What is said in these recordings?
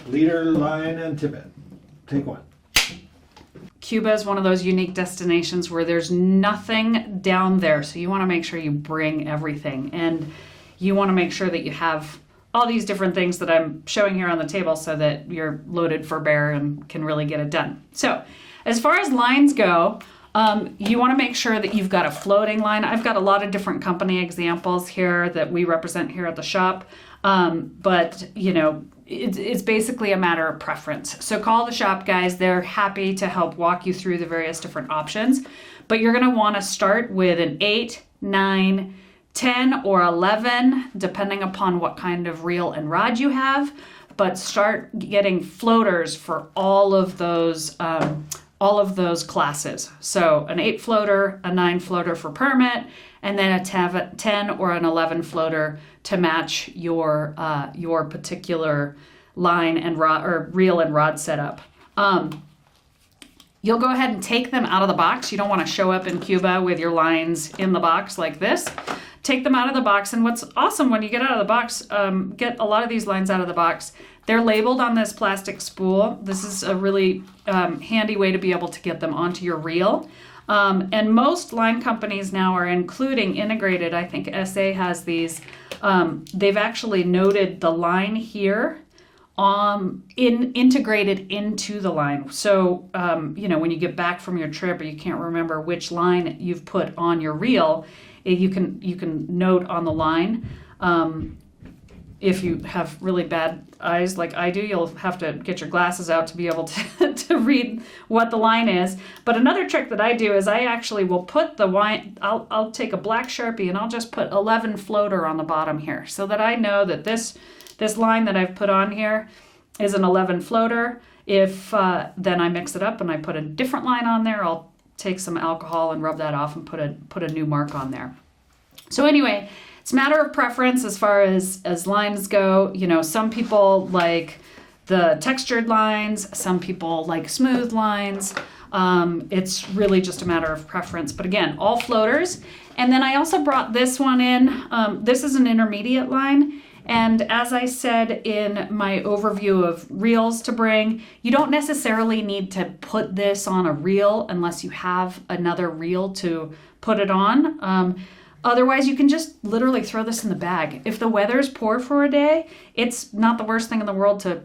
Leader, line, and tippet. Take one. Cuba is one of those unique destinations where there's nothing down there. So you want to make sure you bring everything. And you want to make sure that you have all these different things that I'm showing here on the table so that you're loaded for bear and can really get it done. So as far as lines go, you want to make sure that you've got a floating line. I've got a lot of different company examples here that we represent here at the shop. But you know, it's basically a matter of preference. So call the shop guys. They're happy to help walk you through the various different options. But you're going to want to start with an 8, 9, 10, or 11, depending upon what kind of reel and rod you have. But start getting floaters for all of those classes. So an 8 floater, a 9 floater for permit, and then a 10 or an 11 floater to match your particular line and rod or reel and rod setup. You'll go ahead and take them out of the box. You don't want to show up in Cuba with your lines in the box like this. Take them out of the box. And what's awesome when you get out of the box, get a lot of these lines out of the box. They're labeled on this plastic spool. This is a really handy way to be able to get them onto your reel. And most line companies now are including integrated. I think SA has these. They've actually noted the line here integrated into the line. So, you know, when you get back from your trip or you can't remember which line you've put on your reel, you can note on the line. If you have really bad eyes like I do, you'll have to get your glasses out to be able to read what the line is. But another trick that I do is I actually will put the line, I'll take a black Sharpie and I'll just put 11 floater on the bottom here so that I know that this line that I've put on here is an 11 floater. If then I mix it up and I put a different line on there, I'll take some alcohol and rub that off and put a new mark on there. So anyway, it's a matter of preference as far as lines go. You know, some people like the textured lines, some people like smooth lines. It's really just a matter of preference. But again, all floaters. And then I also brought this one in. This is an intermediate line. And as I said in my overview of reels to bring, you don't necessarily need to put this on a reel unless you have another reel to put it on. Otherwise, you can just literally throw this in the bag. If the weather's poor for a day, it's not the worst thing in the world to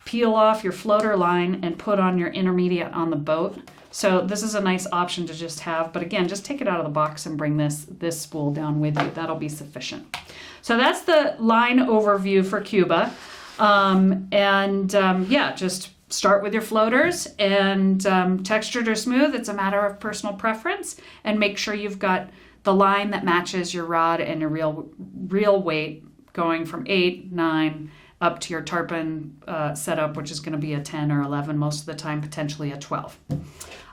peel off your floater line and put on your intermediate on the boat. So this is a nice option to just have. But again, just take it out of the box and bring this spool down with you. That'll be sufficient. So that's the line overview for Cuba. Yeah, just start with your floaters and textured or smooth. It's a matter of personal preference. And make sure you've got the line that matches your rod and your reel weight going from 8, 9, up to your tarpon setup, which is going to be a 10 or 11 most of the time, potentially a 12.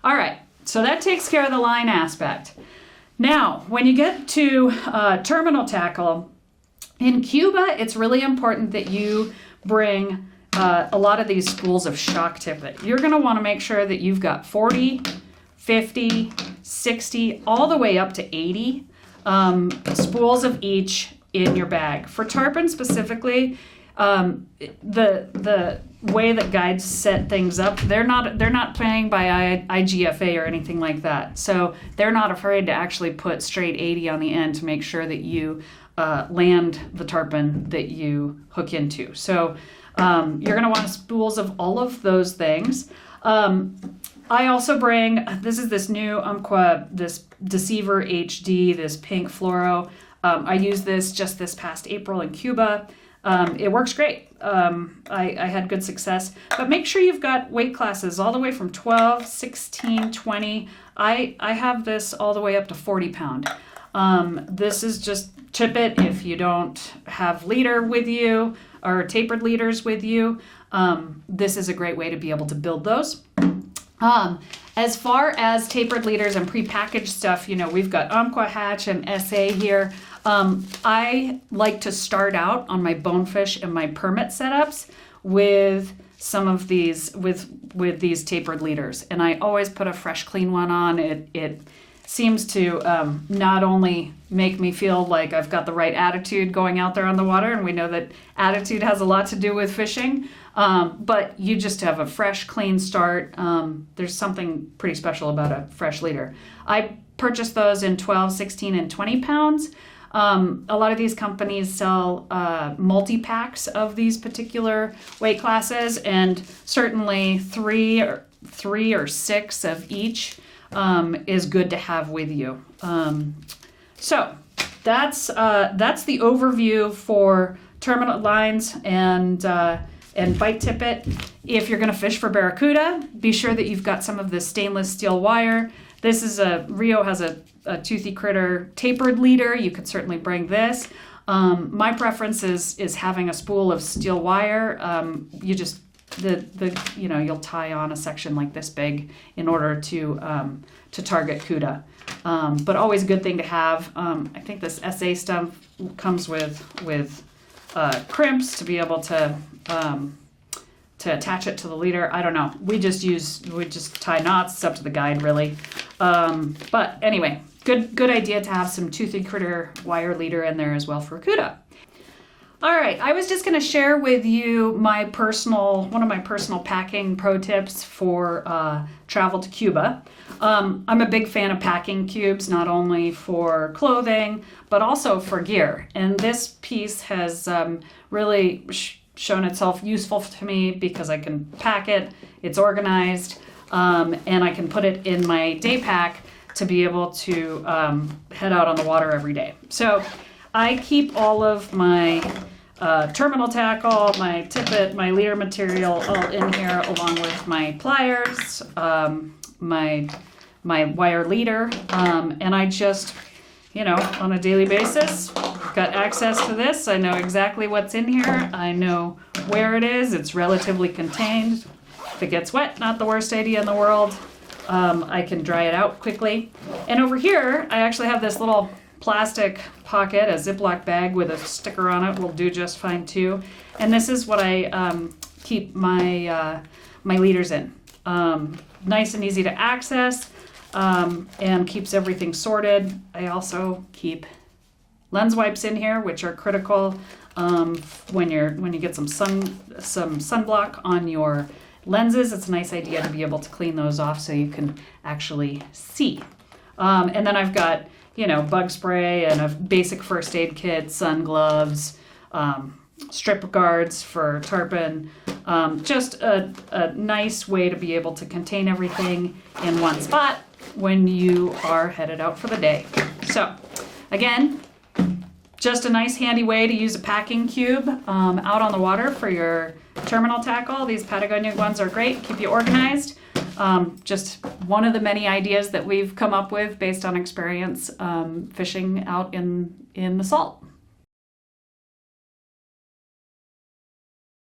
All right, so that takes care of the line aspect. Now, when you get to terminal tackle, in Cuba, it's really important that you bring a lot of these spools of shock tippet. You're going to want to make sure that you've got 40, 50, 60, all the way up to 80 spools of each in your bag. For tarpon specifically, the way that guides set things up, they're not playing by IGFA or anything like that. So they're not afraid to actually put straight 80 on the end to make sure that you land the tarpon that you hook into. So you're going to want spools of all of those things. I also bring, this new Umpqua, this Deceiver HD, this pink fluoro. I used this just this past April in Cuba. It works great. I had good success. But make sure you've got weight classes all the way from 12, 16, 20. I have this all the way up to 40 pound. This is just Tippet if you don't have leader with you or tapered leaders with you. This is a great way to be able to build those. As far as tapered leaders and prepackaged stuff, you know, we've got Umpqua Hatch and SA here. I like to start out on my bonefish and my permit setups with some of these, with these tapered leaders. And I always put a fresh, clean one on. It seems to not only make me feel like I've got the right attitude going out there on the water, and we know that attitude has a lot to do with fishing, but you just have a fresh, clean start. There's something pretty special about a fresh leader. I purchased those in 12, 16, and 20 pounds. A lot of these companies sell multi-packs of these particular weight classes, and certainly three or six of each is good to have with you. So that's the overview for terminal lines and bite tippet. If you're going to fish for barracuda, be sure that you've got some of this stainless steel wire. This is Rio has a toothy critter tapered leader. You could certainly bring this. My preference is having a spool of steel wire. You just you'll tie on a section like this big in order to target cuda. But always a good thing to have. I think this SA stuff comes with crimps to be able to attach it to the leader. I don't know. We just tie knots. It's up to the guide, really. But anyway, good idea to have some toothy critter wire leader in there as well for cuda. All right, I was just going to share with you one of my personal packing pro tips for travel to Cuba. I'm a big fan of packing cubes, not only for clothing, but also for gear. And this piece has really shown itself useful to me because I can pack it, it's organized, and I can put it in my day pack to be able to head out on the water every day. So I keep all of my terminal tackle, my tippet, my leader material all in here, along with my pliers, my wire leader, and I just, on a daily basis, got access to this. I know exactly what's in here. I know where it is. It's relatively contained. If it gets wet, not the worst idea in the world. I can dry it out quickly. And over here, I actually have this little plastic pocket, a Ziploc bag with a sticker on it will do just fine too. And this is what I keep my leaders in. Nice and easy to access, and keeps everything sorted. I also keep lens wipes in here, which are critical when you get some sunblock on your lenses. It's a nice idea to be able to clean those off so you can actually see. And then I've got bug spray and a basic first aid kit, sun gloves, strip guards for tarpon. Just a nice way to be able to contain everything in one spot when you are headed out for the day. So again, just a nice handy way to use a packing cube out on the water for your terminal tackle. These Patagonia ones are great, keep you organized. Just one of the many ideas that we've come up with based on experience fishing out in the salt.